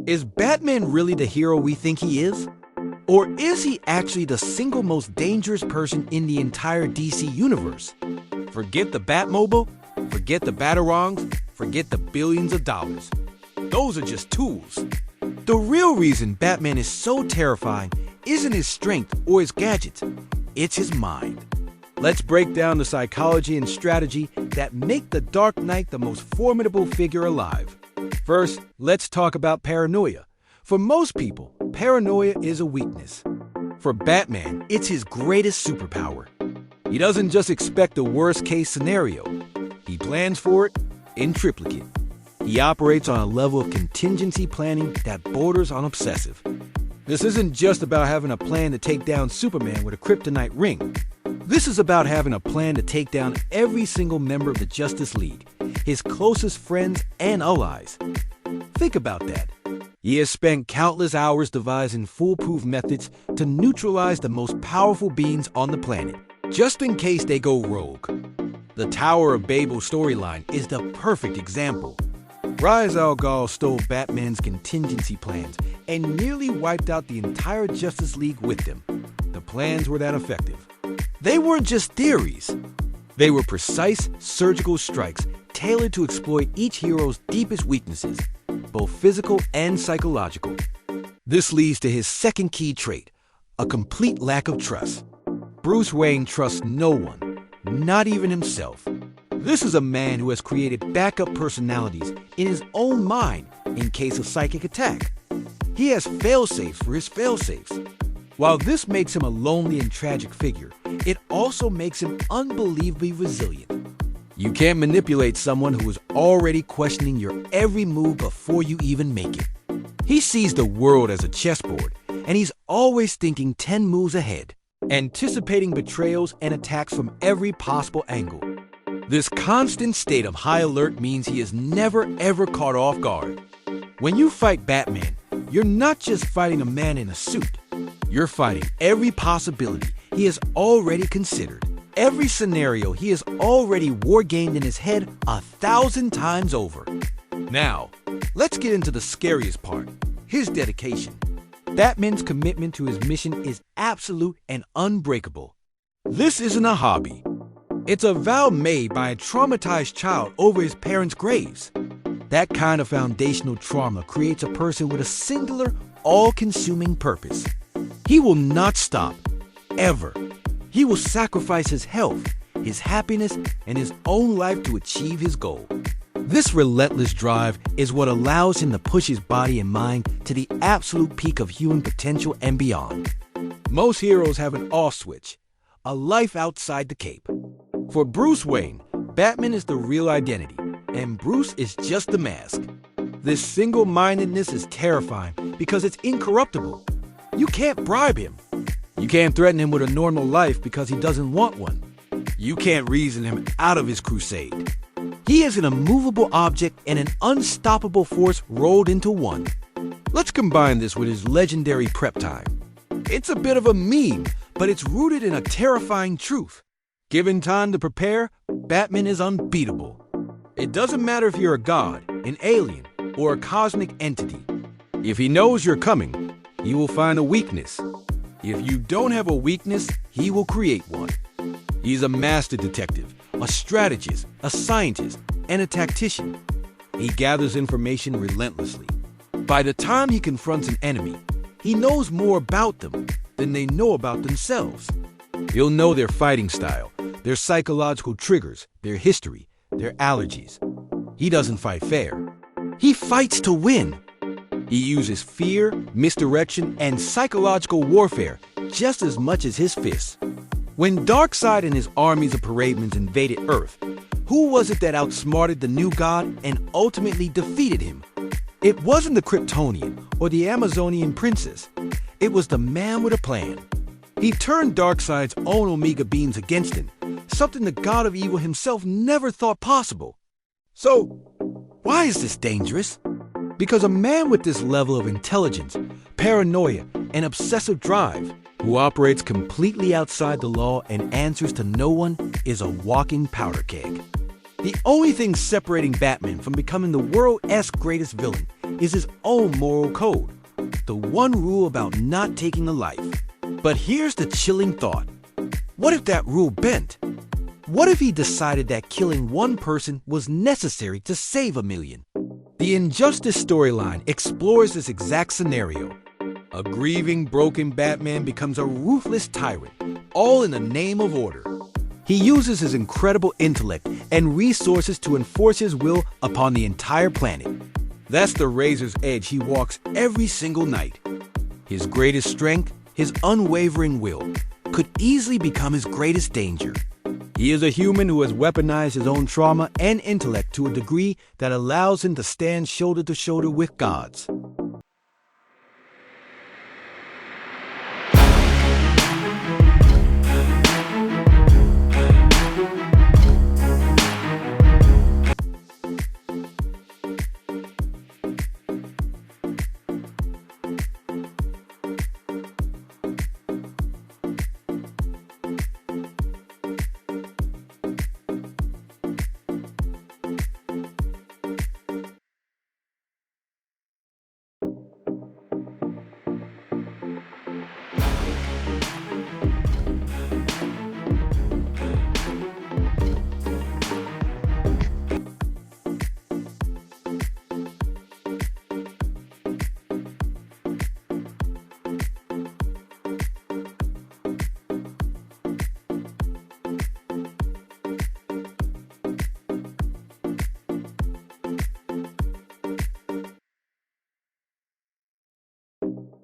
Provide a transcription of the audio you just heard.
Is Batman really the hero we think he is? Or is he actually the single most dangerous person in the entire DC universe? Forget the Batmobile, forget the Batarangs, forget the billions of dollars. Those are just tools. The real reason Batman is so terrifying isn't his strength or his gadgets, it's his mind. Let's break down the psychology and strategy that make the Dark Knight the most formidable figure alive. First, let's talk about paranoia. For most people, paranoia is a weakness. For Batman, it's his greatest superpower. He doesn't just expect the worst-case scenario. He plans for it in triplicate. He operates on a level of contingency planning that borders on obsessive. This isn't just about having a plan to take down Superman with a kryptonite ring. This is about having a plan to take down every single member of the Justice League, his closest friends and allies. Think about that. He has spent countless hours devising foolproof methods to neutralize the most powerful beings on the planet, just in case they go rogue. The Tower of Babel storyline is the perfect example. Ra's al Ghul stole Batman's contingency plans and nearly wiped out the entire Justice League with them. The plans were that effective. They weren't just theories. They were precise, surgical strikes tailored to exploit each hero's deepest weaknesses, both physical and psychological. This leads to his second key trait, a complete lack of trust. Bruce Wayne trusts no one, not even himself. This is a man who has created backup personalities in his own mind in case of psychic attack. He has fail-safes for his fail-safes. While this makes him a lonely and tragic figure, it also makes him unbelievably resilient. You can't manipulate someone who is already questioning your every move before you even make it. He sees the world as a chessboard, and he's always thinking 10 moves ahead, anticipating betrayals and attacks from every possible angle. This constant state of high alert means he is never ever caught off guard. When you fight Batman, you're not just fighting a man in a suit. You're fighting every possibility he has already considered. Every scenario he has already wargamed in his head 1,000 times over. Now, let's get into the scariest part, his dedication. Batman's commitment to his mission is absolute and unbreakable. This isn't a hobby. It's a vow made by a traumatized child over his parents' graves. That kind of foundational trauma creates a person with a singular, all-consuming purpose. He will not stop, ever. He will sacrifice his health, his happiness, and his own life to achieve his goal. This relentless drive is what allows him to push his body and mind to the absolute peak of human potential and beyond. Most heroes have an off switch, a life outside the cape. For Bruce Wayne, Batman is the real identity, and Bruce is just the mask. This single-mindedness is terrifying because it's incorruptible. You can't bribe him. You can't threaten him with a normal life because he doesn't want one. You can't reason him out of his crusade. He is an immovable object and an unstoppable force rolled into one. Let's combine this with his legendary prep time. It's a bit of a meme, but it's rooted in a terrifying truth. Given time to prepare, Batman is unbeatable. It doesn't matter if you're a god, an alien, or a cosmic entity. If he knows you're coming, he will find a weakness. If you don't have a weakness, he will create one. He's a master detective, a strategist, a scientist, and a tactician. He gathers information relentlessly. By the time he confronts an enemy, he knows more about them than they know about themselves. He'll know their fighting style, their psychological triggers, their history, their allergies. He doesn't fight fair. He fights to win. He uses fear, misdirection, and psychological warfare just as much as his fists. When Darkseid and his armies of parademons invaded Earth, who was it that outsmarted the new god and ultimately defeated him? It wasn't the Kryptonian or the Amazonian princess. It was the man with a plan. He turned Darkseid's own Omega beams against him, something the god of evil himself never thought possible. So, why is this dangerous? Because a man with this level of intelligence, paranoia, and obsessive drive, who operates completely outside the law and answers to no one, is a walking powder keg. The only thing separating Batman from becoming the world's greatest villain is his own moral code, the one rule about not taking a life. But here's the chilling thought. What if that rule bent? What if he decided that killing one person was necessary to save a million? The Injustice storyline explores this exact scenario. A grieving, broken Batman becomes a ruthless tyrant, all in the name of order. He uses his incredible intellect and resources to enforce his will upon the entire planet. That's the razor's edge he walks every single night. His greatest strength, his unwavering will, could easily become his greatest danger. He is a human who has weaponized his own trauma and intellect to a degree that allows him to stand shoulder to shoulder with gods.